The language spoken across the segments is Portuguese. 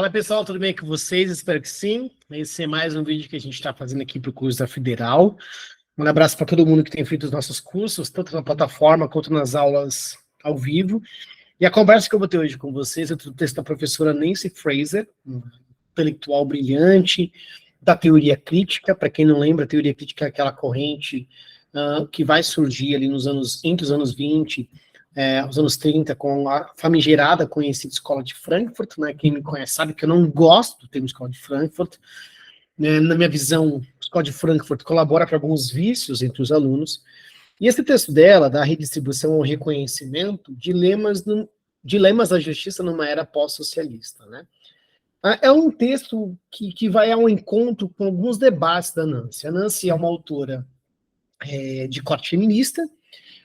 Fala pessoal, tudo bem com vocês? Espero que sim. Esse é mais um vídeo que a gente está fazendo aqui para o curso da Federal. Um abraço para todo mundo que tem feito os nossos cursos, tanto na plataforma quanto nas aulas ao vivo. E a conversa que eu vou ter hoje com vocês é do texto da professora Nancy Fraser, uma intelectual brilhante da teoria crítica. Para quem não lembra, a teoria crítica é aquela corrente que vai surgir ali entre os anos 20 os anos 30, com a famigerada conhecida Escola de Frankfurt, né? Quem me conhece sabe que eu não gosto do termo Escola de Frankfurt. Na minha visão, a Escola de Frankfurt colabora para alguns vícios entre os alunos. E esse texto dela, da redistribuição ao reconhecimento, dilemas da justiça numa era pós-socialista, né? É um texto que vai ao encontro com alguns debates da Nancy. A Nancy é uma autora de corte feminista,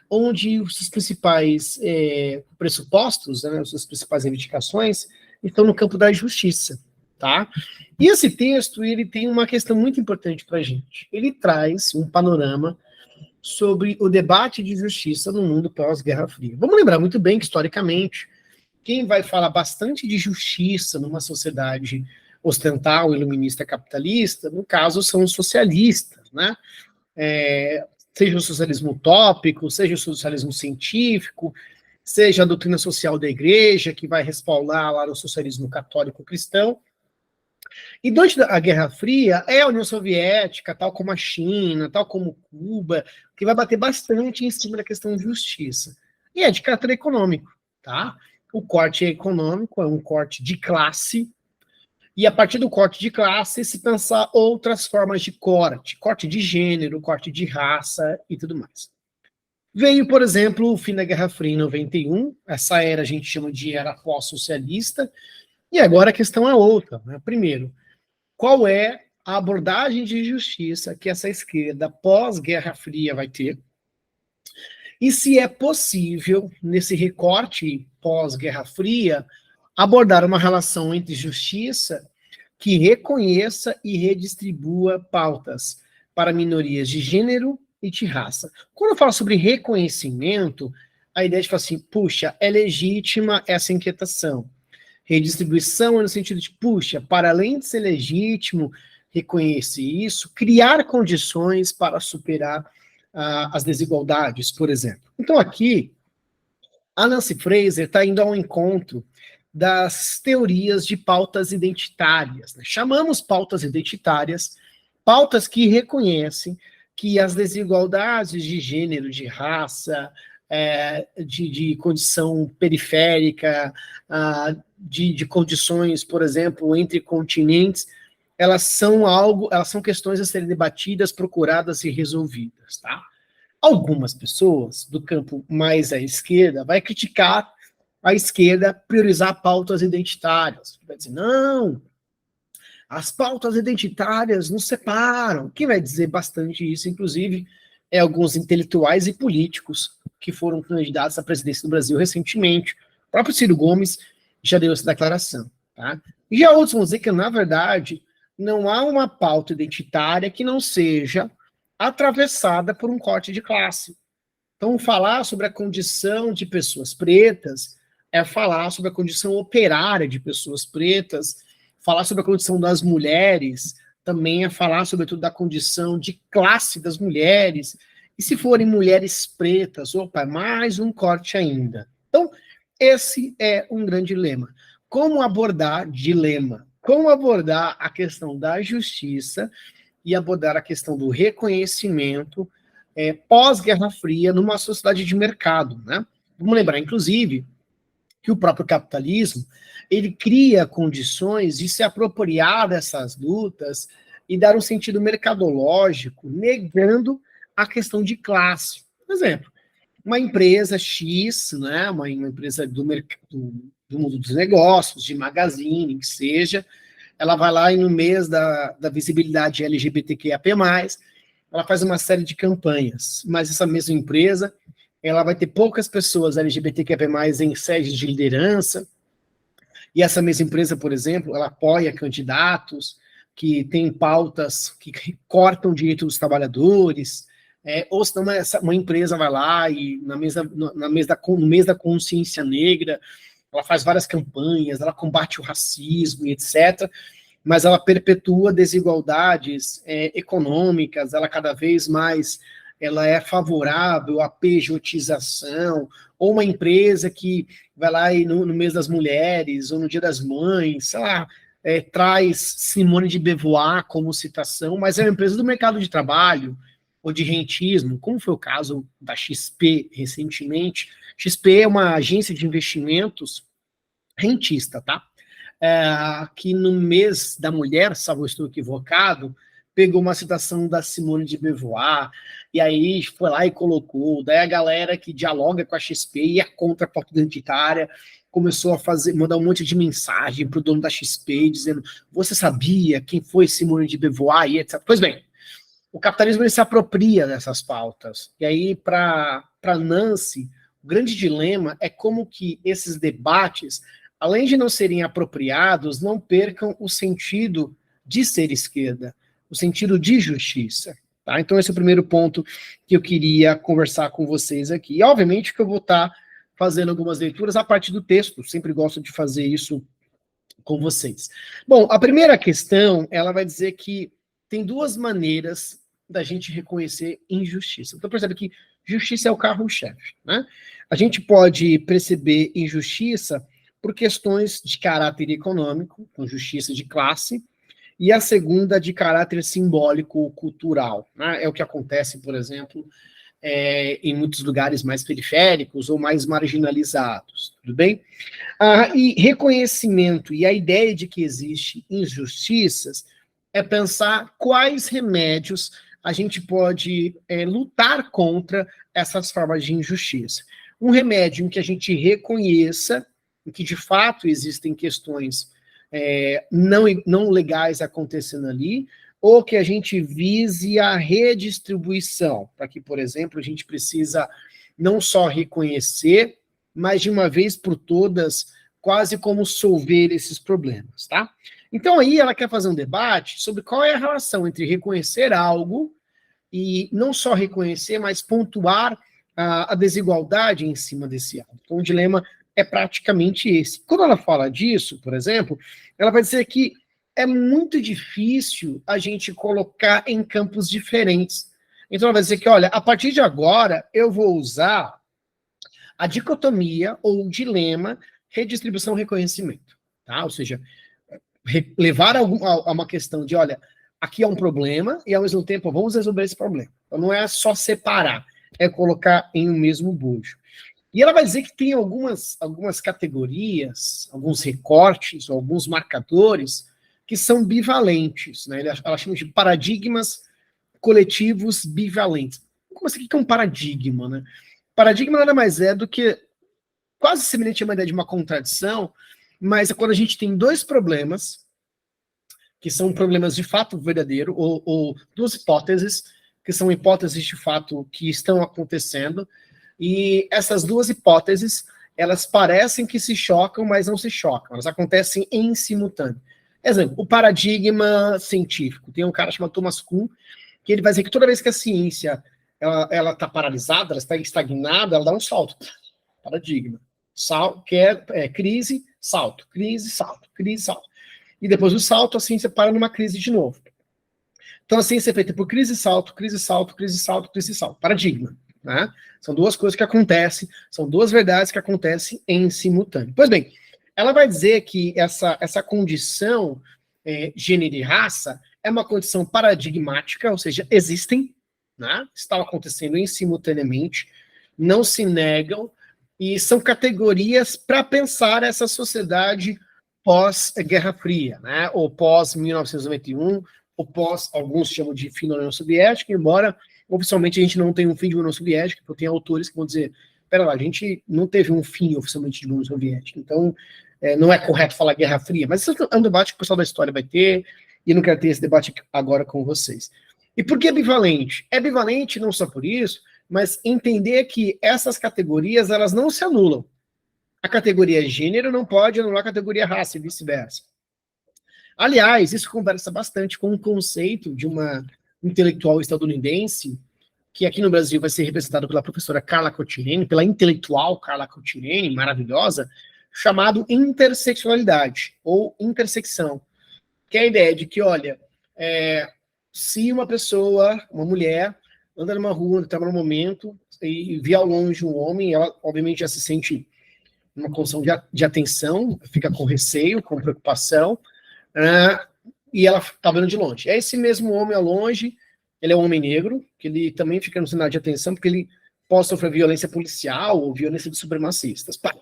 onde os seus principais pressupostos, né, as suas principais reivindicações, estão no campo da justiça, tá? E esse texto, ele tem uma questão muito importante para a gente. Ele traz um panorama sobre o debate de justiça no mundo pós-Guerra Fria. Vamos lembrar muito bem que, historicamente, quem vai falar bastante de justiça numa sociedade ocidental, iluminista, capitalista, no caso, são os socialistas, né? Seja o socialismo utópico, seja o socialismo científico, seja a doutrina social da igreja, que vai respaldar lá o socialismo católico cristão. E durante a Guerra Fria, é a União Soviética, tal como a China, tal como Cuba, que vai bater bastante em cima da questão de justiça. E é de caráter econômico, tá? O corte econômico é um corte de classe, e a partir do corte de classe, se pensar outras formas de corte de gênero, corte de raça e tudo mais. Veio, por exemplo, o fim da Guerra Fria em 91, essa era a gente chama de era pós-socialista, e agora a questão é outra, né? Primeiro, qual é a abordagem de justiça que essa esquerda pós-Guerra Fria vai ter? E se é possível, nesse recorte pós-Guerra Fria, abordar uma relação entre justiça que reconheça e redistribua pautas para minorias de gênero e de raça. Quando eu falo sobre reconhecimento, a ideia de falar assim, puxa, é legítima essa inquietação. Redistribuição é no sentido de, puxa, para além de ser legítimo reconhecer isso, criar condições para superar as desigualdades, por exemplo. Então aqui, a Nancy Fraser está indo ao encontro das teorias de pautas identitárias. Né? Chamamos pautas identitárias, pautas que reconhecem que as desigualdades de gênero, de raça, de condição periférica, de condições, por exemplo, entre continentes, elas são questões a serem debatidas, procuradas e resolvidas, tá? Algumas pessoas do campo mais à esquerda vai criticar a esquerda priorizar pautas identitárias. Vai dizer, não, as pautas identitárias nos separam. Quem vai dizer bastante isso, inclusive, é alguns intelectuais e políticos que foram candidatos à presidência do Brasil recentemente. O próprio Ciro Gomes já deu essa declaração. Tá? E já outros vão dizer que, na verdade, não há uma pauta identitária que não seja atravessada por um corte de classe. Então, falar sobre a condição de pessoas pretas é falar sobre a condição operária de pessoas pretas, falar sobre a condição das mulheres, também é falar, sobretudo, da condição de classe das mulheres, e se forem mulheres pretas, opa, mais um corte ainda. Então, esse é um grande dilema. Como abordar a questão da justiça e abordar a questão do reconhecimento pós-Guerra Fria numa sociedade de mercado, né? Vamos lembrar, inclusive, que o próprio capitalismo, ele cria condições de se apropriar dessas lutas e dar um sentido mercadológico, negando a questão de classe. Por exemplo, uma empresa X, né, uma empresa do mundo dos negócios, de magazine, que seja, ela vai lá e no mês da visibilidade LGBTQIAP+, ela faz uma série de campanhas, mas essa mesma empresa, ela vai ter poucas pessoas LGBTQIAP+, em sedes de liderança, e essa mesma empresa, por exemplo, ela apoia candidatos que têm pautas que cortam o direito dos trabalhadores, ou senão uma empresa vai lá e no mês da consciência negra, ela faz várias campanhas, ela combate o racismo e etc., mas ela perpetua desigualdades econômicas, ela cada vez mais ela é favorável à pejotização, ou uma empresa que vai lá e no mês das mulheres, ou no dia das mães, sei lá, traz Simone de Beauvoir como citação, mas é uma empresa do mercado de trabalho, ou de rentismo, como foi o caso da XP recentemente. XP é uma agência de investimentos rentista, tá? Que no mês da mulher, salvo eu estou equivocado, pegou uma citação da Simone de Beauvoir, e aí foi lá e colocou, daí a galera que dialoga com a XP e é contra a pauta identitária, começou a mandar um monte de mensagem para o dono da XP, dizendo, você sabia quem foi Simone de Beauvoir e etc. Pois bem, o capitalismo ele se apropria dessas pautas, e aí para Nancy, o grande dilema é como que esses debates, além de não serem apropriados, não percam o sentido de ser esquerda, o sentido de justiça. Tá? Então, esse é o primeiro ponto que eu queria conversar com vocês aqui. E, obviamente, que eu vou estar fazendo algumas leituras a partir do texto, sempre gosto de fazer isso com vocês. Bom, a primeira questão, ela vai dizer que tem duas maneiras da gente reconhecer injustiça. Então, percebe que justiça é o carro-chefe, né? A gente pode perceber injustiça por questões de caráter econômico, com justiça de classe, e a segunda de caráter simbólico cultural, né? É o que acontece, por exemplo, em muitos lugares mais periféricos ou mais marginalizados, tudo bem? E reconhecimento e a ideia de que existe injustiças é pensar quais remédios a gente pode lutar contra essas formas de injustiça. Um remédio em que a gente reconheça em que de fato existem questões não legais acontecendo ali, ou que a gente vise a redistribuição, para que, por exemplo, a gente precisa não só reconhecer, mas de uma vez por todas, quase como solver esses problemas, tá? Então aí ela quer fazer um debate sobre qual é a relação entre reconhecer algo e não só reconhecer, mas pontuar a desigualdade em cima desse algo. Então o dilema é praticamente esse. Quando ela fala disso, por exemplo, ela vai dizer que é muito difícil a gente colocar em campos diferentes. Então ela vai dizer que, olha, a partir de agora eu vou usar a dicotomia ou o dilema redistribuição-reconhecimento, tá? Ou seja, levar a uma questão de, olha, aqui é um problema e ao mesmo tempo vamos resolver esse problema. Então não é só separar, é colocar em um mesmo bojo. E ela vai dizer que tem algumas categorias, alguns recortes, alguns marcadores que são bivalentes, né? Ela chama de paradigmas coletivos bivalentes. Como assim, o que é um paradigma, né? Paradigma nada mais é do que quase semelhante a uma ideia de uma contradição, mas é quando a gente tem dois problemas, que são problemas de fato verdadeiro, ou duas hipóteses, que são hipóteses de fato que estão acontecendo, e essas duas hipóteses, elas parecem que se chocam, mas não se chocam, elas acontecem em simultâneo. Exemplo, o paradigma científico. Tem um cara chamado Thomas Kuhn, que ele vai dizer que toda vez que a ciência ela está paralisada, ela está estagnada, ela dá um salto. Paradigma. Crise, salto, crise, salto, crise, salto. E depois do salto, a ciência para numa crise de novo. Então a ciência é feita por crise, salto, crise, salto, crise, salto, crise, salto. Paradigma. Né? São duas coisas que acontecem, são duas verdades que acontecem em simultâneo. Pois bem, ela vai dizer que essa condição gênero e raça é uma condição paradigmática, ou seja, existem, né? Estão acontecendo em simultaneamente, não se negam, e são categorias para pensar essa sociedade pós-Guerra Fria, né? Ou pós-1991, ou pós, alguns chamam de fim da União Soviética, embora oficialmente a gente não tenha um fim de União Soviética, porque tem autores que vão dizer, pera lá, a gente não teve um fim oficialmente de União Soviética, então não é correto falar Guerra Fria, mas isso é um debate que o pessoal da história vai ter, e eu não quero ter esse debate agora com vocês. E por que é bivalente? É bivalente não só por isso, mas entender que essas categorias, elas não se anulam. A categoria gênero não pode anular a categoria raça e vice-versa. Aliás, isso conversa bastante com o conceito de uma intelectual estadunidense, que aqui no Brasil vai ser representada pela professora Carla Cotirene, pela intelectual Carla Cotirene, maravilhosa, chamado intersexualidade, ou intersecção, que é a ideia de que, olha, se uma pessoa, uma mulher, anda numa rua, está num momento, e vê ao longe um homem, ela obviamente já se sente numa condição de atenção, fica com receio, com preocupação, e ela está vendo de longe. É esse mesmo homem ao longe, ele é um homem negro, que ele também fica no sinal de atenção, porque ele pode sofrer violência policial ou violência de supremacistas. Pá.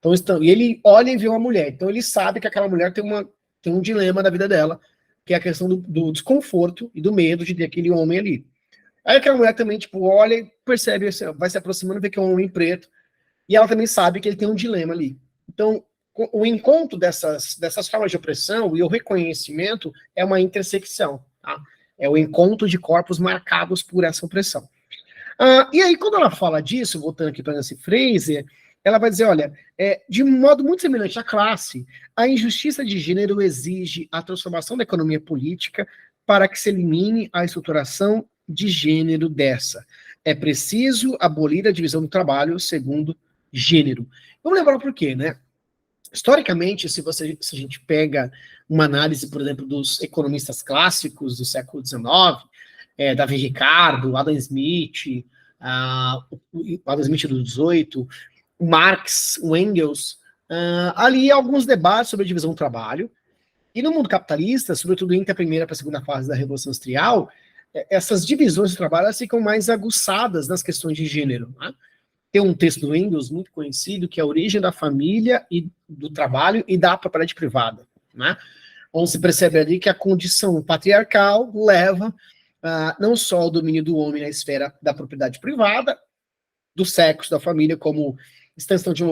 Então, e ele olha e vê uma mulher, então ele sabe que aquela mulher tem um dilema da vida dela, que é a questão do desconforto e do medo de ter aquele homem ali. Aí aquela mulher também, tipo, olha e percebe, vai se aproximando, vê que é um homem preto, e ela também sabe que ele tem um dilema ali. Então, o encontro dessas formas de opressão e o reconhecimento é uma intersecção, tá? É o encontro de corpos marcados por essa opressão. E aí, quando ela fala disso, voltando aqui para Nancy Fraser, ela vai dizer, olha, de um modo muito semelhante à classe, a injustiça de gênero exige a transformação da economia política para que se elimine a estruturação de gênero dessa. É preciso abolir a divisão do trabalho segundo gênero. Vamos lembrar por quê, né? Historicamente, se a gente pega uma análise, por exemplo, dos economistas clássicos do século XIX, Davi Ricardo, Adam Smith, o Adam Smith do 18, o Marx, o Engels, ali alguns debates sobre a divisão do trabalho. E no mundo capitalista, sobretudo entre a primeira para a segunda fase da Revolução Industrial, essas divisões do trabalho elas ficam mais aguçadas nas questões de gênero, né? Tem um texto do Engels muito conhecido, que é a origem da família e do trabalho e da propriedade privada, né? Onde se percebe ali que a condição patriarcal leva não só ao domínio do homem na esfera da propriedade privada, do sexo, da família como extensão de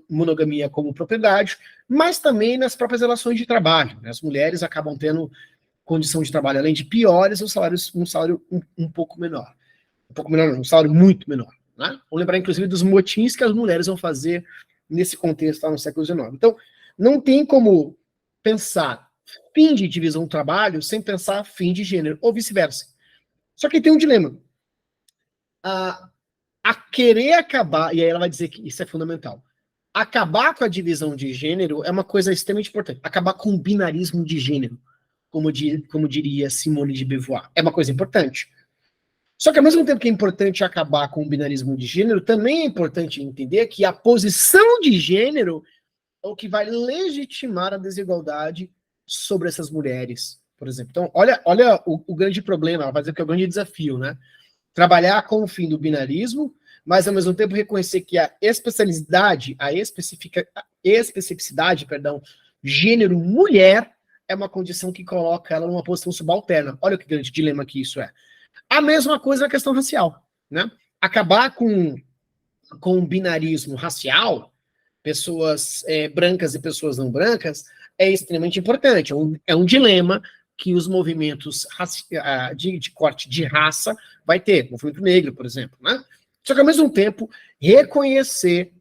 monogamia como propriedade, mas também nas próprias relações de trabalho, né? As mulheres acabam tendo condição de trabalho, além de piores, um salário um pouco menor. Um pouco menor não, um salário muito menor. Né? Vamos lembrar, inclusive, dos motins que as mulheres vão fazer nesse contexto lá no século XIX. Então, não tem como pensar fim de divisão do trabalho sem pensar fim de gênero, ou vice-versa. Só que tem um dilema. A querer acabar, e aí ela vai dizer que isso é fundamental, acabar com a divisão de gênero é uma coisa extremamente importante. Acabar com o binarismo de gênero, como diria Simone de Beauvoir, é uma coisa importante. Só que ao mesmo tempo que é importante acabar com o binarismo de gênero, também é importante entender que a posição de gênero é o que vai legitimar a desigualdade sobre essas mulheres, por exemplo. Então, olha o grande problema, ela vai dizer que é o grande desafio, né? Trabalhar com o fim do binarismo, mas ao mesmo tempo reconhecer que a especificidade, gênero mulher, é uma condição que coloca ela numa posição subalterna. Olha que grande dilema que isso é. A mesma coisa na questão racial, né? Acabar com o binarismo racial, pessoas brancas e pessoas não brancas, é extremamente importante. É um dilema que os movimentos de corte de raça vai ter. O movimento negro, por exemplo, né? Só que, ao mesmo tempo, reconhecer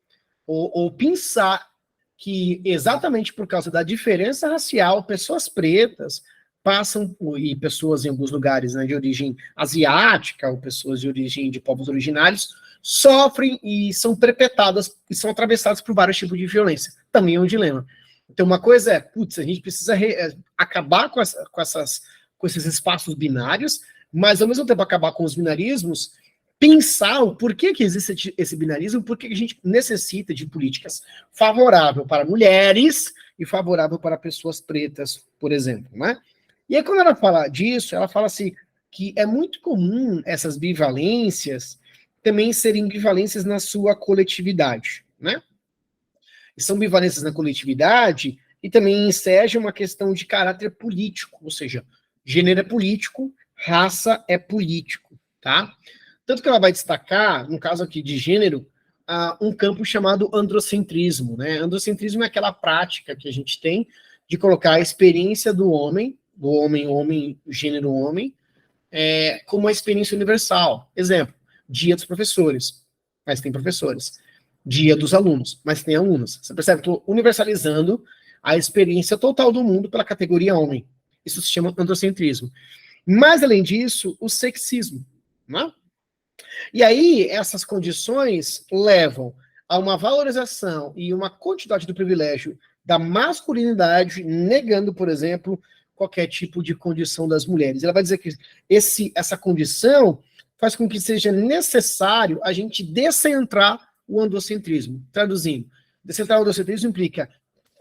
ou pensar que, exatamente por causa da diferença racial, pessoas pretas passam, e pessoas em alguns lugares, né, de origem asiática, ou pessoas de origem de povos originários, sofrem e são perpetradas, e são atravessadas por vários tipos de violência. Também é um dilema. Então, uma coisa é, a gente precisa acabar com esses espaços binários, mas, ao mesmo tempo, acabar com os binarismos, pensar o porquê que existe esse binarismo, porque a gente necessita de políticas favoráveis para mulheres e favorável para pessoas pretas, por exemplo, né? E aí, quando ela fala disso, ela fala assim, que é muito comum essas bivalências também serem bivalências na sua coletividade, né? E são bivalências na coletividade e também enseja uma questão de caráter político, ou seja, gênero é político, raça é político, tá? Tanto que ela vai destacar, no caso aqui de gênero, um campo chamado androcentrismo, né? Androcentrismo é aquela prática que a gente tem de colocar a experiência do homem, gênero homem, como uma experiência universal. Exemplo, dia dos professores, mas tem professores. Dia dos alunos, mas tem alunos. Você percebe? Estou universalizando a experiência total do mundo pela categoria homem. Isso se chama androcentrismo. Mas, além disso, o sexismo, né? E aí, essas condições levam a uma valorização e uma quantidade do privilégio da masculinidade, negando, por exemplo, qualquer tipo de condição das mulheres. Ela vai dizer que essa condição faz com que seja necessário a gente descentrar o androcentrismo. Traduzindo, descentrar o androcentrismo implica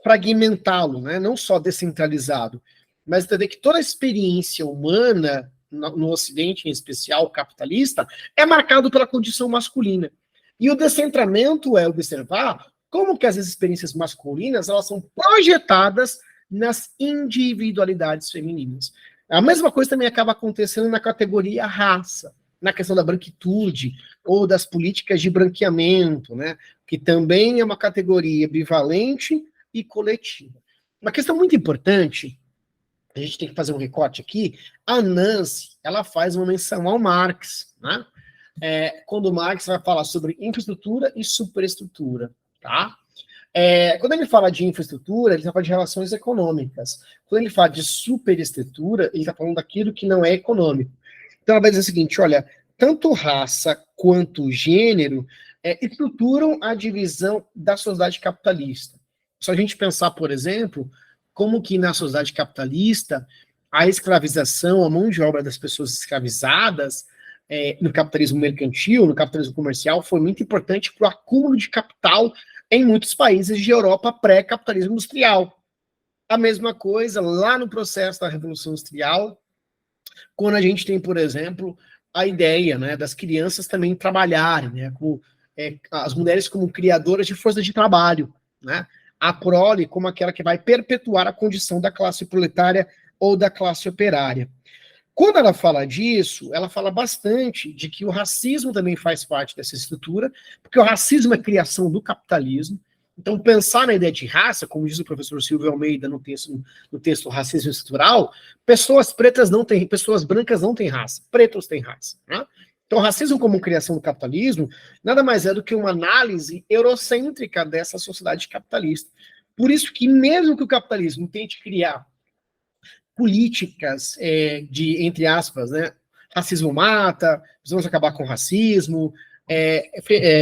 fragmentá-lo, né? Não só descentralizado, mas entender que toda a experiência humana, no Ocidente em especial, capitalista, é marcado pela condição masculina. E o descentramento é observar como que as experiências masculinas elas são projetadas nas individualidades femininas. A mesma coisa também acaba acontecendo na categoria raça, na questão da branquitude ou das políticas de branqueamento, né? Que também é uma categoria bivalente e coletiva. Uma questão muito importante, a gente tem que fazer um recorte aqui, a Nancy, ela faz uma menção ao Marx, né? Quando o Marx vai falar sobre infraestrutura e superestrutura, tá? Quando ele fala de infraestrutura, ele está falando de relações econômicas. Quando ele fala de superestrutura, ele está falando daquilo que não é econômico. Então ela vai dizer o seguinte, olha, tanto raça quanto gênero estruturam a divisão da sociedade capitalista. Se a gente pensar, por exemplo, como que na sociedade capitalista a escravização, a mão de obra das pessoas escravizadas, no capitalismo mercantil, no capitalismo comercial, foi muito importante para o acúmulo de capital em muitos países de Europa pré-capitalismo industrial. A mesma coisa lá no processo da Revolução Industrial, quando a gente tem, por exemplo, a ideia, né, das crianças também trabalharem, né, as mulheres como criadoras de força de trabalho, né, a prole como aquela que vai perpetuar a condição da classe proletária ou da classe operária. Quando ela fala disso, ela fala bastante de que o racismo também faz parte dessa estrutura, porque o racismo é criação do capitalismo. Então, pensar na ideia de raça, como diz o professor Silvio Almeida no texto Racismo Estrutural, pessoas pretas não têm, pessoas brancas não têm raça, pretos têm raça. Né? Então, o racismo como criação do capitalismo nada mais é do que uma análise eurocêntrica dessa sociedade capitalista. Por isso que mesmo que o capitalismo tente criar políticas entre aspas, né, racismo mata, precisamos acabar com o racismo,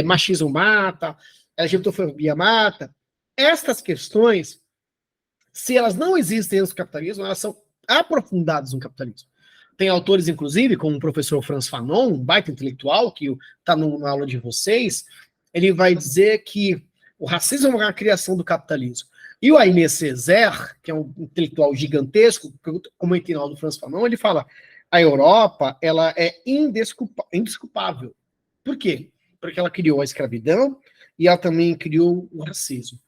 machismo mata, LGBTfobia mata, estas questões, se elas não existem no capitalismo, elas são aprofundadas no capitalismo. Tem autores, inclusive, como o professor Franz Fanon, um baita intelectual, que está na aula de vocês, ele vai dizer que o racismo é uma criação do capitalismo. E o Aimé Césaire, que é um intelectual gigantesco, como o intelectual do Franz Fanon, ele fala a Europa ela é indesculpável. Por quê? Porque ela criou a escravidão e ela também criou o racismo.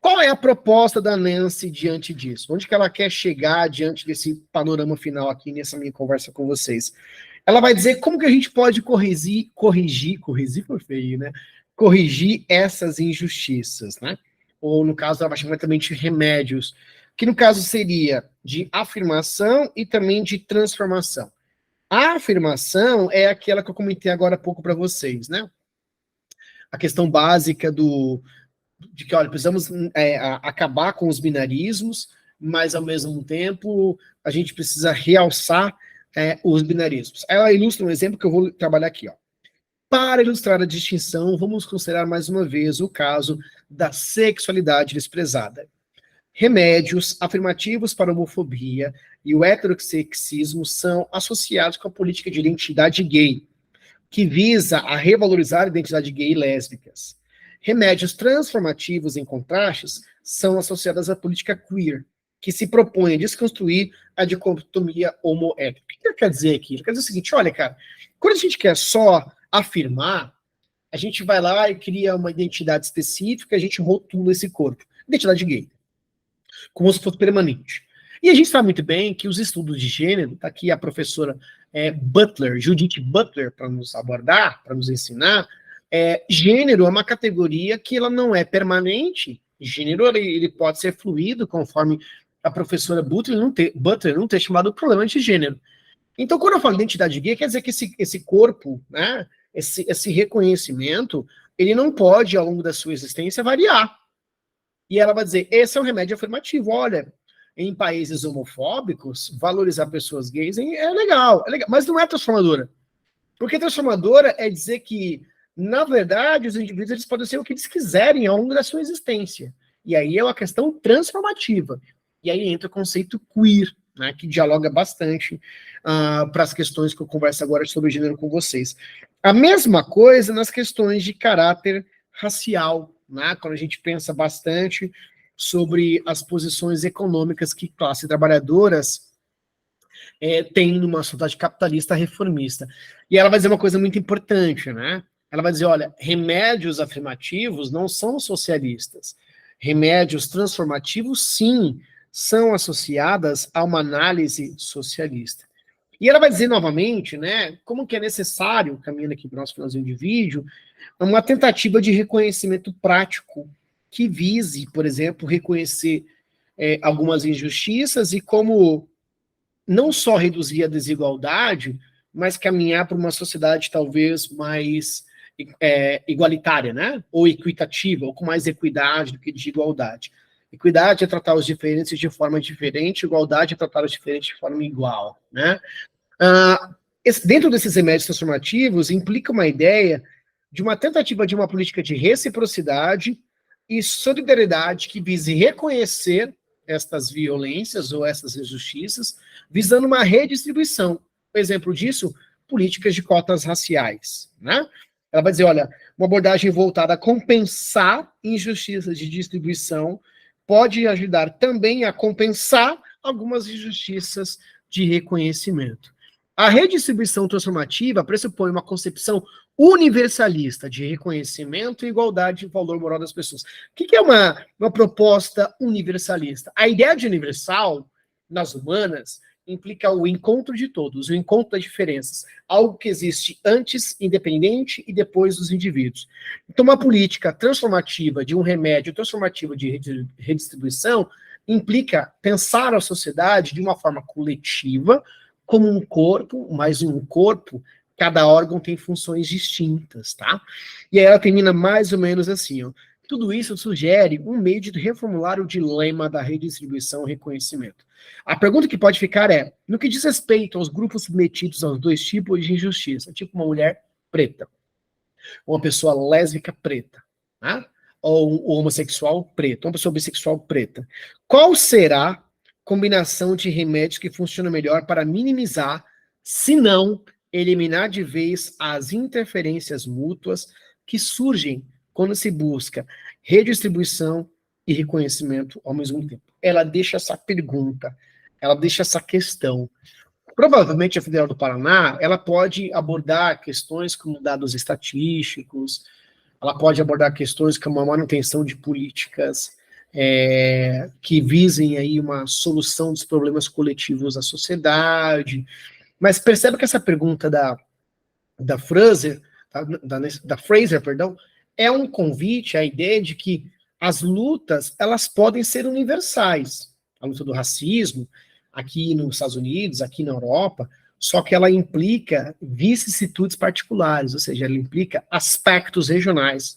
Qual é a proposta da Nancy diante disso? Onde que ela quer chegar diante desse panorama final aqui nessa minha conversa com vocês? Ela vai dizer como que a gente pode corrigir por feio, né? Corrigir essas injustiças, né? Ou no caso ela vai chamar também de remédios, que no caso seria de afirmação e também de transformação. A afirmação é aquela que eu comentei agora há pouco para vocês, né? A questão básica de que, olha, precisamos acabar com os binarismos, mas ao mesmo tempo a gente precisa realçar os binarismos. Ela ilustra um exemplo que eu vou trabalhar aqui, ó. Para ilustrar a distinção, vamos considerar mais uma vez o caso da sexualidade desprezada. Remédios afirmativos para a homofobia e o heterossexismo são associados com a política de identidade gay, que visa a revalorizar a identidade gay e lésbicas. Remédios transformativos, em contrastes, são associados à política queer, que se propõe a desconstruir a dicotomia homoética. O que ele quer dizer aqui? Ele quer dizer o seguinte, olha, cara, quando a gente quer só afirmar, a gente vai lá e cria uma identidade específica, a gente rotula esse corpo. Identidade gay. Como se fosse permanente. E a gente sabe muito bem que os estudos de gênero, está aqui a professora Butler, Judith Butler, para nos abordar, para nos ensinar, gênero é uma categoria que ela não é permanente. Gênero ele pode ser fluido, conforme a professora Butler não ter chamado o problema de gênero. Então, quando eu falo identidade gay, quer dizer que esse corpo, né, esse reconhecimento, ele não pode, ao longo da sua existência, variar. E ela vai dizer, esse é um remédio afirmativo. Olha, em países homofóbicos, valorizar pessoas gays é legal, mas não é transformadora. Porque transformadora é dizer que Na verdade, os indivíduos eles podem ser o que eles quiserem ao longo da sua existência. E aí é uma questão transformativa. E aí entra o conceito queer, né, que dialoga bastante para as questões que eu converso agora sobre gênero com vocês. A mesma coisa nas questões de caráter racial, né, quando a gente pensa bastante sobre as posições econômicas que classes trabalhadoras tem numa sociedade capitalista reformista. E ela vai dizer uma coisa muito importante, né? Ela vai dizer, olha, remédios afirmativos não são socialistas. Remédios transformativos, sim, são associadas a uma análise socialista. E ela vai dizer novamente, né, como que é necessário, caminhando aqui para o nosso finalzinho de vídeo, uma tentativa de reconhecimento prático que vise, por exemplo, reconhecer algumas injustiças e como não só reduzir a desigualdade, mas caminhar para uma sociedade talvez mais igualitária, né? Ou equitativa, ou com mais equidade do que desigualdade. Equidade é tratar os diferentes de forma diferente, igualdade é tratar os diferentes de forma igual, né? Dentro desses remédios transformativos, implica uma ideia de uma tentativa de uma política de reciprocidade e solidariedade que vise reconhecer estas violências ou essas injustiças, visando uma redistribuição. Um exemplo disso, políticas de cotas raciais, né? Ela vai dizer, olha, uma abordagem voltada a compensar injustiças de distribuição pode ajudar também a compensar algumas injustiças de reconhecimento. A redistribuição transformativa pressupõe uma concepção universalista de reconhecimento e igualdade de valor moral das pessoas. O que é uma proposta universalista? A ideia de universal, nas humanas, implica o encontro de todos, o encontro das diferenças, algo que existe antes, independente, e depois dos indivíduos. Então, uma política transformativa de um remédio transformativo de redistribuição implica pensar a sociedade de uma forma coletiva, como um corpo, mas em um corpo, cada órgão tem funções distintas, tá? E aí ela termina mais ou menos assim, ó. Tudo isso sugere um meio de reformular o dilema da redistribuição e reconhecimento. A pergunta que pode ficar é, no que diz respeito aos grupos submetidos aos dois tipos de injustiça, tipo uma mulher preta, uma pessoa lésbica preta, tá? Ou um homossexual preto, uma pessoa bissexual preta. Qual será a combinação de remédios que funciona melhor para minimizar, se não eliminar de vez as interferências mútuas que surgem quando se busca redistribuição e reconhecimento ao mesmo tempo? Ela deixa essa pergunta, ela deixa essa questão. Provavelmente a Federal do Paraná, ela pode abordar questões como dados estatísticos, ela pode abordar questões como a manutenção de políticas que visem aí uma solução dos problemas coletivos da sociedade. Mas percebe que essa pergunta da Fraser, perdão, é um convite à ideia de que as lutas, elas podem ser universais. A luta do racismo, aqui nos Estados Unidos, aqui na Europa, só que ela implica vicissitudes particulares, ou seja, ela implica aspectos regionais,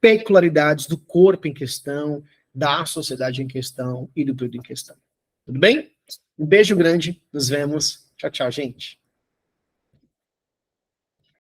peculiaridades do corpo em questão, da sociedade em questão e do período em questão. Tudo bem? Um beijo grande, nos vemos. Tchau, tchau, gente.